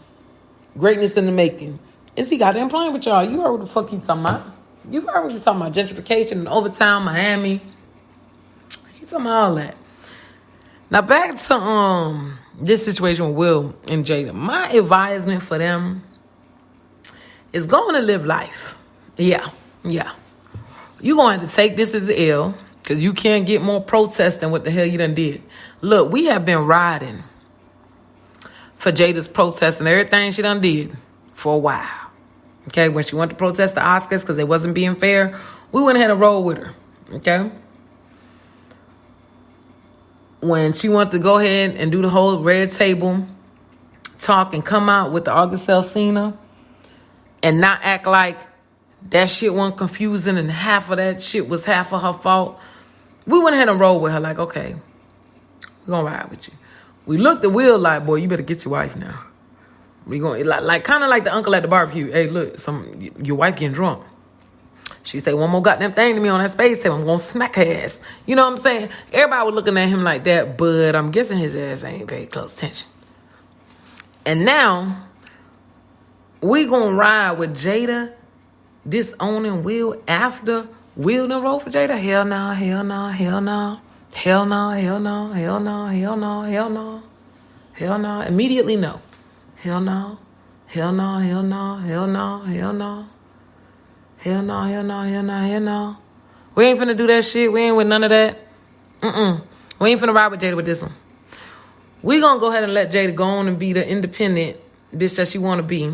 S1: Greatness in the Making, is he goddamn playing with y'all. You heard what the fuck he's talking about. You heard what he's talking about. Gentrification and Overtown, Miami. He talking about all that. Now back to this situation with Will and Jada. My advisement for them is going to live life. Yeah. You going to have to take this as an L, because you can't get more protest than what the hell you done did. Look, we have been riding for Jada's protest and everything she done did for a while. Okay, when she went to protest the Oscars because they wasn't being fair, we went ahead and rolled with her. Okay? When she wanted to go ahead and do the whole red table talk and come out with the August Alsina and not act like that shit wasn't confusing and half of that shit was half of her fault, we went ahead and rolled with her like, okay, we're going to ride with you. We looked at Will like, boy, you better get your wife now. We going like kind of like the uncle at the barbecue. Hey, look, your wife getting drunk. She say one more goddamn thing to me on that space table, I'm gonna smack her ass. You know what I'm saying? Everybody was looking at him like that, but I'm guessing his ass ain't paying close attention. And now we gonna ride with Jada disowning Will after Will done roll for Jada? Hell no, hell no, hell no. Hell no, hell no, hell no, hell no, hell no. Hell no. Immediately no. Hell no. Hell no, hell no, hell no, hell no. Hell no, hell no, hell no, hell no. We ain't finna do that shit. We ain't with none of that. We ain't finna ride with Jada with this one. We gonna go ahead and let Jada go on and be the independent bitch that she wanna be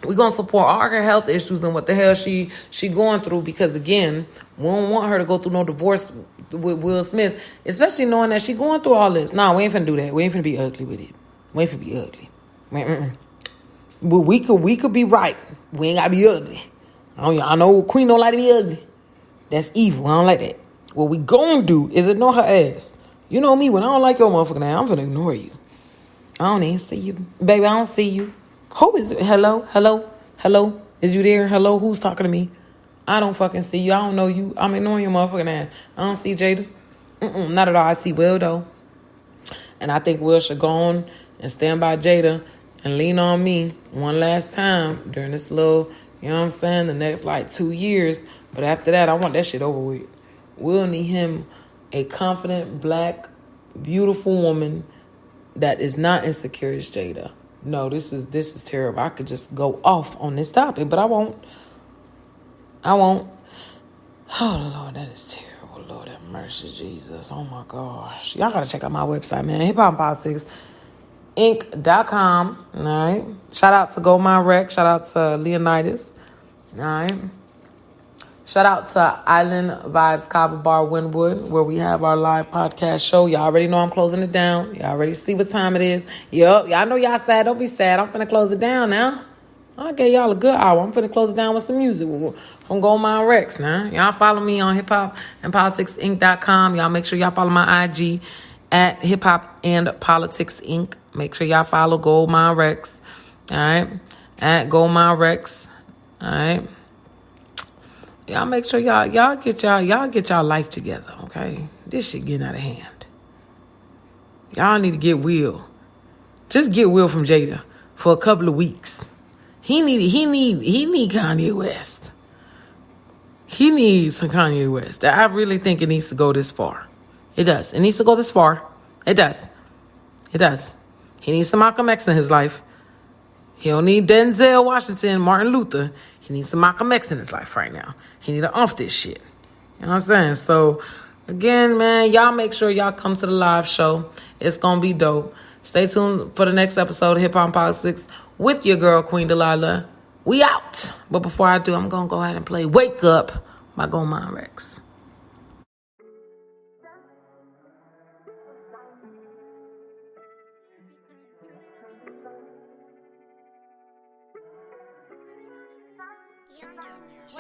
S1: We're going to support all her health issues and what the hell she going through, because, again, we don't want her to go through no divorce with Will Smith, especially knowing that she going through all this. No, we ain't finna do that. We ain't finna be ugly with it. We ain't finna be ugly. But we could be right. We ain't got to be ugly. I know Queen don't like to be ugly. That's evil. I don't like that. What we gonna do is ignore her ass. You know me, when I don't like your motherfucking ass, I'm finna ignore you. I don't even see you. Baby, I don't see you. Who is it? Hello? Is you there? Hello? Who's talking to me? I don't fucking see you. I don't know you. I'm ignoring your motherfucking ass. I don't see Jada. Not at all. I see Will, though. And I think Will should go on and stand by Jada and lean on me one last time during this little, you know what I'm saying, the next, 2 years. But after that, I want that shit over with. Will need him a confident, black, beautiful woman that is not insecure as Jada. No, this is terrible. I could just go off on this topic, but I won't. Oh, Lord, that is terrible. Lord have mercy, Jesus. Oh, my gosh. Y'all got to check out my website, man. HipHopPoliticsInc.com. All right. Shout out to Gold Mine Rec. Shout out to Leonidas. All right. Shout out to Island Vibes Kava Bar Wynwood, where we have our live podcast show. Y'all already know I'm closing it down. Y'all already see what time it is. Yup, y'all know y'all sad. Don't be sad. I'm finna close it down now. I gave y'all a good hour. I'm finna close it down with some music from Gold Mine Rex now. Y'all follow me on HipHopandPoliticsInc.com. Y'all make sure y'all follow my IG at HipHopandPoliticsInc. Make sure y'all follow Gold Mine Rex. All right. At Gold Mine Rex. All right. Y'all make sure y'all get y'all life together, okay? This shit getting out of hand. Y'all need to get Will. Just get Will from Jada for a couple of weeks. He need Kanye West. He needs some Kanye West. I really think it needs to go this far. It does. It needs to go this far. It does. It does. He needs some Malcolm X in his life. He don't need Denzel Washington, Martin Luther. He needs some Malcolm X in his life right now. He need to off this shit. You know what I'm saying? So, again, man, y'all make sure y'all come to the live show. It's going to be dope. Stay tuned for the next episode of Hip Hop Politics with your girl, Queen Delilah. We out. But before I do, I'm going to go ahead and play Wake Up by Gold Mine Rex.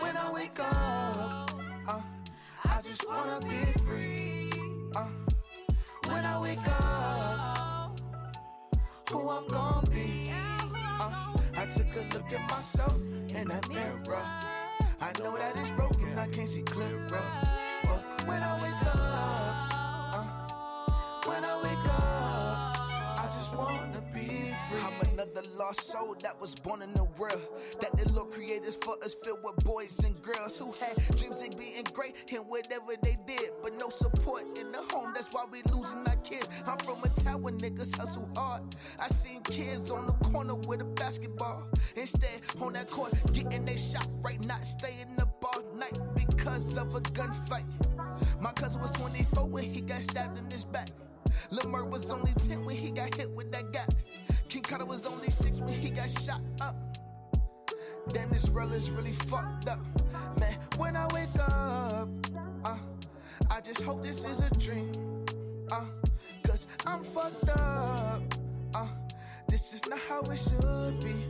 S2: When I wake up, I just wanna be free. When I wake up, who I'm gonna be. I took a look at myself in that mirror. I know that it's broken, I can't see clearer. But when I wake up, I just wanna be free. I'm another lost soul that was born in the world. That the Lord created for us, filled with boys and girls who had dreams of being great and whatever they did, but no support in the home. That's why we losing our kids. I'm from a town where niggas hustle hard. I seen kids on the corner with a basketball. Instead, on that court, getting they shot right, not staying up all night because of a gunfight. My cousin was 24 when he got stabbed in his back. Lamar was only 10 when he got hit with that gat. King Carter was only 6 when he got shot up. Damn, this world is really fucked up. Man, when I wake up, I just hope this is a dream. Cause I'm fucked up. This is not how it should be.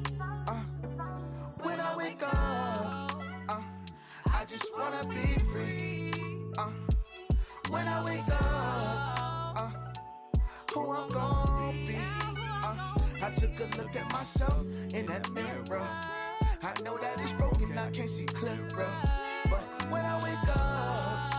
S2: When I wake up, I just wanna be free. When I wake up, who I'm gonna be. I took a look at myself in that mirror. I know that it's broken, I can't see clearer. But when I wake up,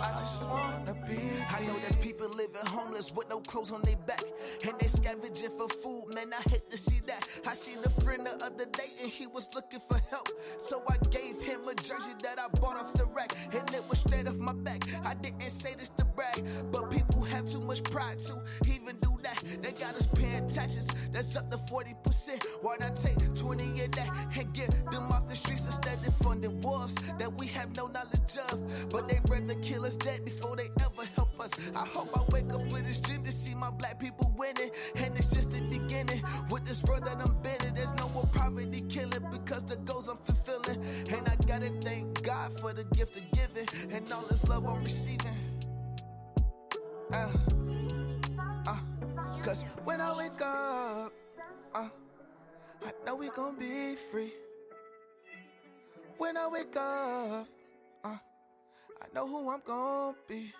S2: I just wanna be. I know there's people living homeless with no clothes on their back, and they scavenging for food, man, I hate to see that. I seen a friend the other day and he was looking for help, so I gave him a jersey that I bought off the rack, and it was straight off my back. I didn't say this to brag, but people have too much pride to even do that. They got us paying taxes, that's up to 40%. Why not take 20 of that and get them off the streets instead of funding wars that we have no knowledge of? But they rather kill us dead before they ever help us. I hope I wake up for this dream to see my black people winning, and it's just the beginning. the goals I'm fulfilling. And I gotta thank God for the gift of giving and all this love I'm receiving. Cause when I wake up, I know we gon' be free. When I wake up, I know who I'm gon' be.